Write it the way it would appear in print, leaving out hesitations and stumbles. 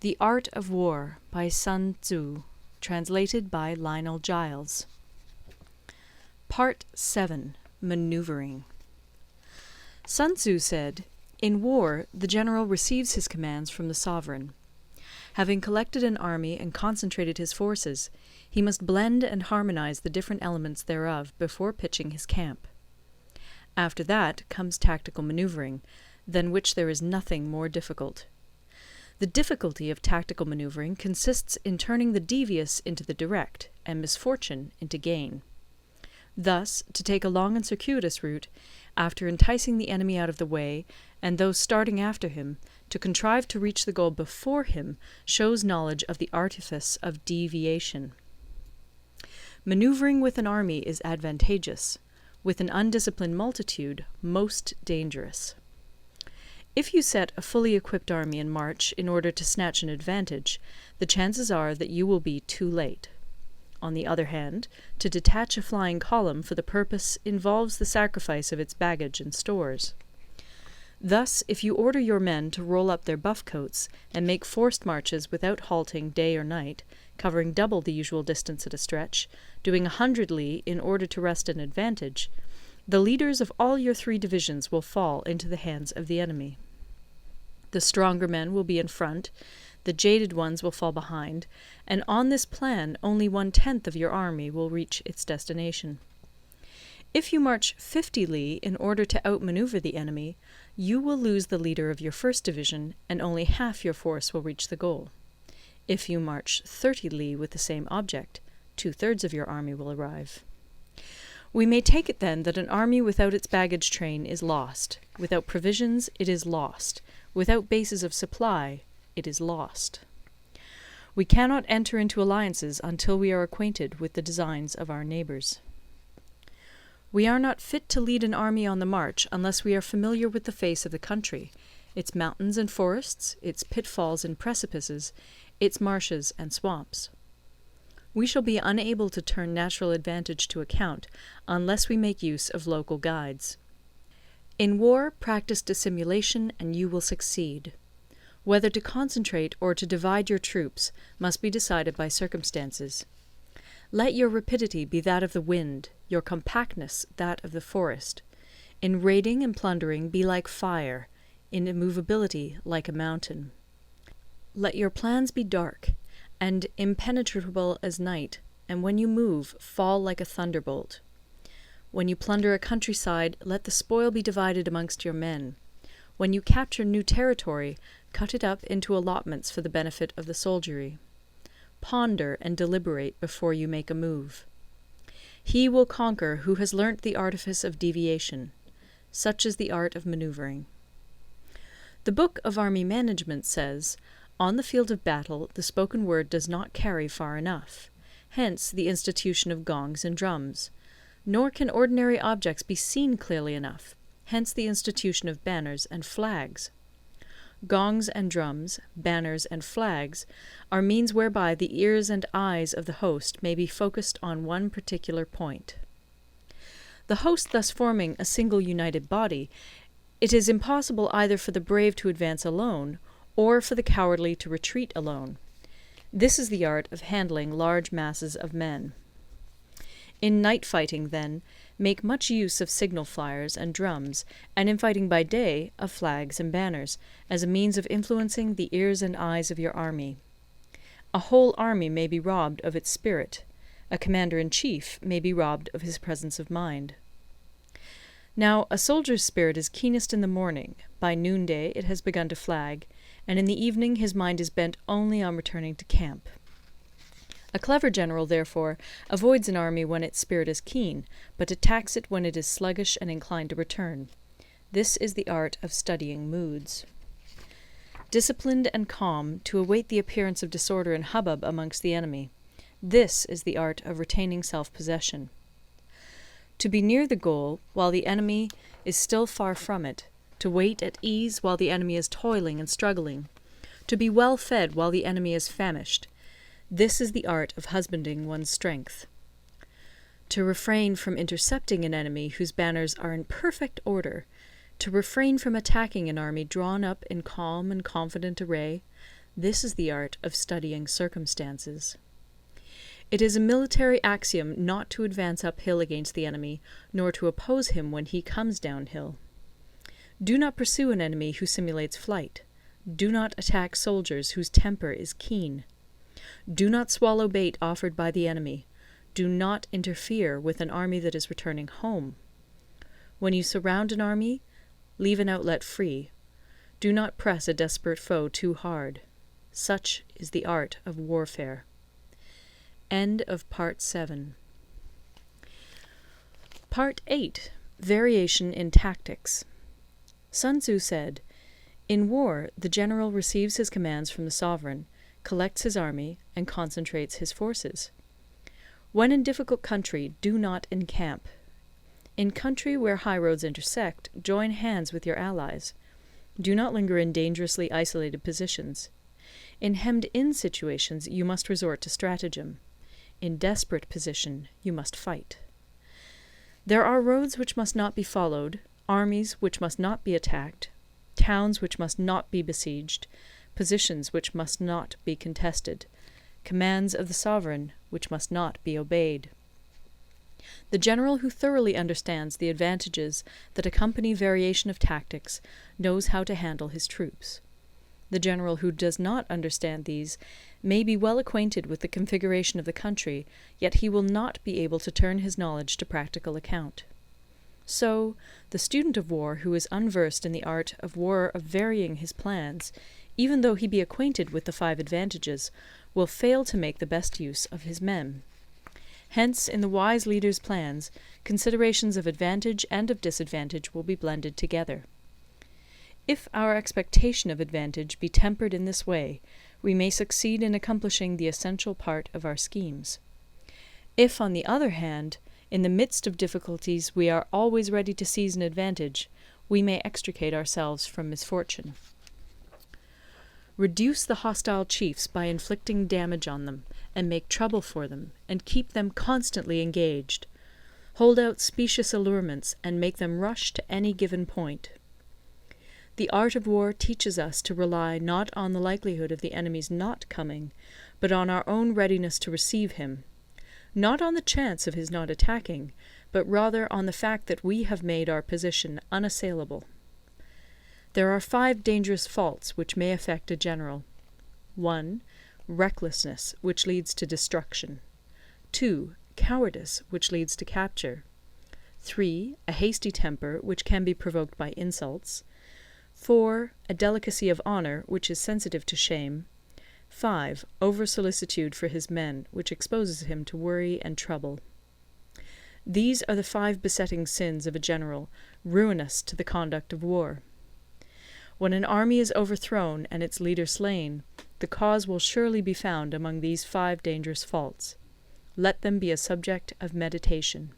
The Art of War by Sun Tzu, translated by Lionel Giles. Part 7. Maneuvering. Sun Tzu said, "In war, the general receives his commands from the sovereign. Having collected an army and concentrated his forces, he must blend and harmonize the different elements thereof before pitching his camp. After that comes tactical maneuvering, than which there is nothing more difficult. The difficulty of tactical maneuvering consists in turning the devious into the direct, and misfortune into gain. Thus, to take a long and circuitous route, after enticing the enemy out of the way, and those starting after him, to contrive to reach the goal before him, shows knowledge of the artifice of deviation. Maneuvering with an army is advantageous, with an undisciplined multitude most dangerous. If you set a fully equipped army in march in order to snatch an advantage, the chances are that you will be too late. On the other hand, to detach a flying column for the purpose involves the sacrifice of its baggage and stores. Thus, if you order your men to roll up their buff coats and make forced marches without halting day or night, covering double the usual distance at a stretch, doing 100 li in order to wrest an advantage, the leaders of all your 3 divisions will fall into the hands of the enemy. The stronger men will be in front, the jaded ones will fall behind, and on this plan only 1/10 of your army will reach its destination. If you march 50 li in order to outmaneuver the enemy, you will lose the leader of your first division, and only half your force will reach the goal. If you march 30 li with the same object, 2/3 of your army will arrive. We may take it then that an army without its baggage train is lost, without provisions it is lost, without bases of supply it is lost. We cannot enter into alliances until we are acquainted with the designs of our neighbours. We are not fit to lead an army on the march unless we are familiar with the face of the country, its mountains and forests, its pitfalls and precipices, its marshes and swamps. We shall be unable to turn natural advantage to account unless we make use of local guides. In war, practice dissimulation and you will succeed. Whether to concentrate or to divide your troops must be decided by circumstances. Let your rapidity be that of the wind, your compactness that of the forest. In raiding and plundering be like fire, in immovability like a mountain. Let your plans be dark, and impenetrable as night, and when you move, fall like a thunderbolt. When you plunder a countryside, let the spoil be divided amongst your men. When you capture new territory, cut it up into allotments for the benefit of the soldiery. Ponder and deliberate before you make a move. He will conquer who has learnt the artifice of deviation. Such is the art of maneuvering. The Book of Army Management says, "On the field of battle, the spoken word does not carry far enough. Hence the institution of gongs and drums. Nor can ordinary objects be seen clearly enough. Hence the institution of banners and flags. Gongs and drums, banners and flags, are means whereby the ears and eyes of the host may be focused on one particular point. The host thus forming a single united body, it is impossible either for the brave to advance alone, or for the cowardly to retreat alone. This is the art of handling large masses of men. In night fighting, then, make much use of signal fires and drums, and in fighting by day, of flags and banners, as a means of influencing the ears and eyes of your army. A whole army may be robbed of its spirit. A commander-in-chief may be robbed of his presence of mind. Now, a soldier's spirit is keenest in the morning, by noonday it has begun to flag, and in the evening his mind is bent only on returning to camp. A clever general, therefore, avoids an army when its spirit is keen, but attacks it when it is sluggish and inclined to return. This is the art of studying moods. Disciplined and calm, to await the appearance of disorder and hubbub amongst the enemy. This is the art of retaining self-possession. To be near the goal, while the enemy is still far from it, to wait at ease while the enemy is toiling and struggling, to be well fed while the enemy is famished. This is the art of husbanding one's strength. To refrain from intercepting an enemy whose banners are in perfect order, to refrain from attacking an army drawn up in calm and confident array, This is the art of studying circumstances. It is a military axiom not to advance uphill against the enemy, nor to oppose him when he comes downhill. Do not pursue an enemy who simulates flight. Do not attack soldiers whose temper is keen. Do not swallow bait offered by the enemy. Do not interfere with an army that is returning home. When you surround an army, leave an outlet free. Do not press a desperate foe too hard. Such is the art of warfare. End of Part 7. Part 8. Variation in Tactics. Sun Tzu said, "In war, the general receives his commands from the sovereign, collects his army, and concentrates his forces. When in difficult country, do not encamp. In country where highroads intersect, join hands with your allies. Do not linger in dangerously isolated positions. In hemmed-in situations, you must resort to stratagem. In desperate position, you must fight. There are roads which must not be followed, armies which must not be attacked, towns which must not be besieged, positions which must not be contested, commands of the sovereign which must not be obeyed." The general who thoroughly understands the advantages that accompany variation of tactics knows how to handle his troops. The general who does not understand these may be well acquainted with the configuration of the country, yet he will not be able to turn his knowledge to practical account. So, the student of war who is unversed in the art of war of varying his plans, even though he be acquainted with the 5 advantages, will fail to make the best use of his men. Hence, in the wise leader's plans, considerations of advantage and of disadvantage will be blended together. If our expectation of advantage be tempered in this way, we may succeed in accomplishing the essential part of our schemes. If, on the other hand, in the midst of difficulties we are always ready to seize an advantage, we may extricate ourselves from misfortune. Reduce the hostile chiefs by inflicting damage on them, and make trouble for them, and keep them constantly engaged. Hold out specious allurements, and make them rush to any given point. The art of war teaches us to rely not on the likelihood of the enemy's not coming, but on our own readiness to receive him, not on the chance of his not attacking, but rather on the fact that we have made our position unassailable. There are 5 dangerous faults which may affect a general. 1. Recklessness, which leads to destruction. 2. Cowardice, which leads to capture. 3. A hasty temper, which can be provoked by insults. 4. A delicacy of honour, which is sensitive to shame. 5. Over-solicitude for his men, which exposes him to worry and trouble. These are the 5 besetting sins of a general, ruinous to the conduct of war. When an army is overthrown and its leader slain, the cause will surely be found among these 5 dangerous faults. Let them be a subject of meditation.